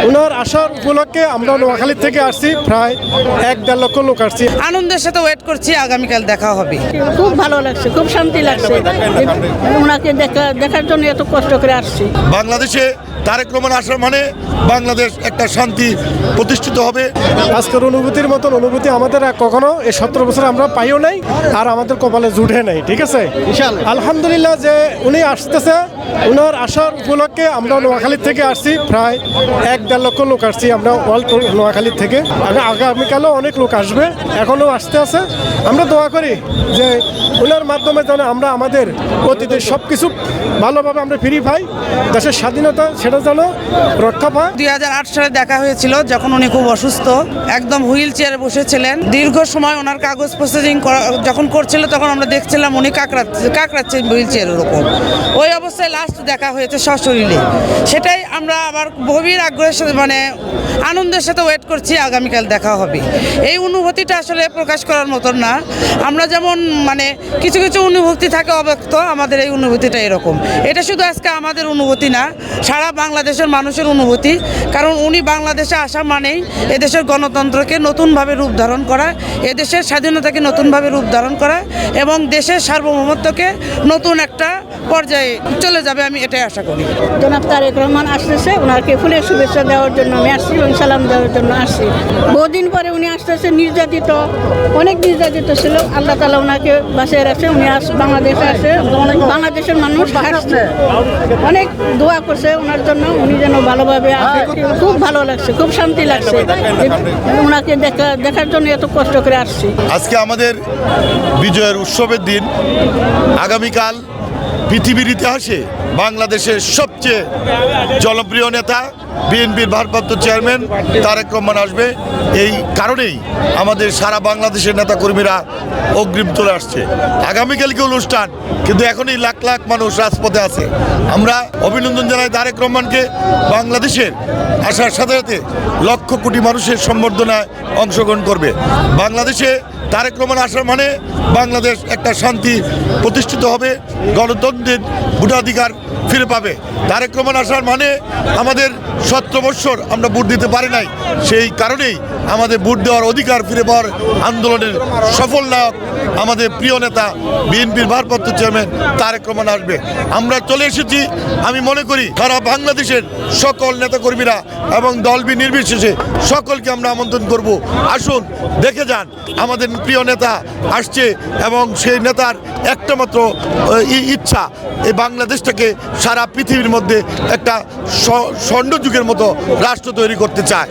ওনার আসার উপলক্ষে আমরা নোয়াখালী থেকে আসছি, প্রায় 1-1.5 লক্ষ লোক আসছি। আনন্দের সাথে ওয়েট করছি, আগামীকাল দেখা হবে। খুব ভালো লাগছে, খুব শান্তি লাগছে। ওনাকে দেখার জন্য এত কষ্ট করে আসছি। বাংলাদেশে তারেক রহমান আসার মানে বাংলাদেশ একটা শান্তি প্রতিষ্ঠিত হবে। আজকের অনুভূতির মতন অনুভূতি আমাদের কখনো এই 17 বছর আমরা পাইও নাই, আর আমাদের কপালে জুটে নাই। ঠিক আছে, আলহামদুলিল্লাহ যে উনি আসতেছে। ওনার আসার উপলক্ষে আমরা নোয়াখালী থেকে আসছি, প্রায় 1-1.5 লক্ষ লোক আসছি আমরা অল নোয়াখালী থেকে। আগামীকালও অনেক লোক আসবে, এখনও আসতে আছে। আমরা দোয়া করি যে ওনার মাধ্যমে যেন আমরা আমাদের অতীতের সব কিছু ভালোভাবে আমরা ফিরে পাই, দেশের স্বাধীনতা সেটা যেন রক্ষা পায়। 2008 সালে দেখা হয়েছিল, যখন উনি খুব অসুস্থ, একদম হুইল চেয়ারে বসেছিলেন। দীর্ঘ সময় ওনার কাগজ প্রসেসিং যখন করছিল, তখন আমরা দেখছিলাম উনি কাকড়াচ্ছেন হুইল চেয়ারের ওপর। ওই অবস্থায় লাস্ট দেখা হয়েছে সশরীরে। সেটাই আমরা আবার গভীর আগ্রহের সাথে আনন্দের সাথে ওয়েট করছি, আগামীকাল দেখা হবে। এই অনুভূতিটা আসলে প্রকাশ করার মতন না। আমরা যেমন কিছু কিছু অনুভূতি থাকে অব্যক্ত, আমাদের এই অনুভূতিটা এরকম। এটা শুধু আজকে আমাদের অনুভূতি না, সারা বাংলাদেশের মানুষের অনুভূতি। কারণ উনি বাংলাদেশে আসা মানেই এদেশের গণতন্ত্রকে নতুনভাবে রূপ ধারণ করা, এদেশের স্বাধীনতাকে নতুনভাবে রূপ ধারণ করা এবং দেশের সার্বভৌমত্বকে নতুন একটা পর্যায়ে চলে যাবে, আমি এটাই আশা করি। জনাব তারেক রহমান আসতেছে, ওনাকে ফুলের শুভেচ্ছা দেওয়ার জন্য আমি আসছি এবং সালাম দেওয়ার জন্য আসছি। বহুদিন পরে উনি আসতেছে, অনেক নির্যাতিত ছিল। আল্লাহ তাআলা ওনাকে বাঁচিয়ে রাখছে। উনি বাংলাদেশে আসে, বাংলাদেশের মানুষ হাসছে, অনেক দোয়া করছে ওনার জন্য, উনি যেন ভালোভাবে আসে। খুব ভালো লাগছে, খুব শান্তি লাগছে। ওনাকে দেখার জন্য এত কষ্ট করে আসছি। আজকে আমাদের বিজয়ের উৎসবের দিন। আগামীকাল পৃথিবীর ইতিহাসে বাংলাদেশের সবচেয়ে জনপ্রিয় নেতা বিএনপির ভারপ্রাপ্ত চেয়ারম্যান তারেক রহমান আসবে। এই কারণেই আমাদের সারা বাংলাদেশের নেতাকর্মীরা অগ্রিম চলে আসছে। আগামীকালকে অনুষ্ঠান, কিন্তু এখনই লাখ লাখ মানুষ রাজপথে আছে। আমরা অভিনন্দন জানাই তারেক রহমানকে। বাংলাদেশের আসার সাথে সাথে লক্ষ কোটি মানুষের সম্বর্ধনায় অংশগ্রহণ করবে। বাংলাদেশে তারেক রহমান আসার মানে বাংলাদেশ একটা শান্তি প্রতিষ্ঠিত হবে, গণতন্ত্রের ভোটাধিকার ফিরে পাবে। তারেক রহমান আসার মানে আমাদের 17 বছর আমরা ভোট দিতে পারি নাই, সেই কারণেই আমাদের ভোট দেওয়ার অধিকার ফিরে পাওয়ার আন্দোলনের সফল নায়ক আমাদের প্রিয় নেতা বিএনপির ভারপ্রাপ্ত চেয়ারম্যান তারেক রহমান আসবে। আমরা চলে এসেছি। আমি মনে করি সারা বাংলাদেশের সকল নেতাকর্মীরা এবং দলবি নির্বিশেষে সকলকে আমরা আমন্ত্রণ করব, আসুন দেখে যান। আমাদের প্রিয় নেতা আসছে এবং সেই নেতার একটা মাত্র ইচ্ছা, এই বাংলাদেশটাকে সারা পৃথিবীর মধ্যে একটা স্বর্ণযুগের মতো রাষ্ট্র তৈরি করতে চায়।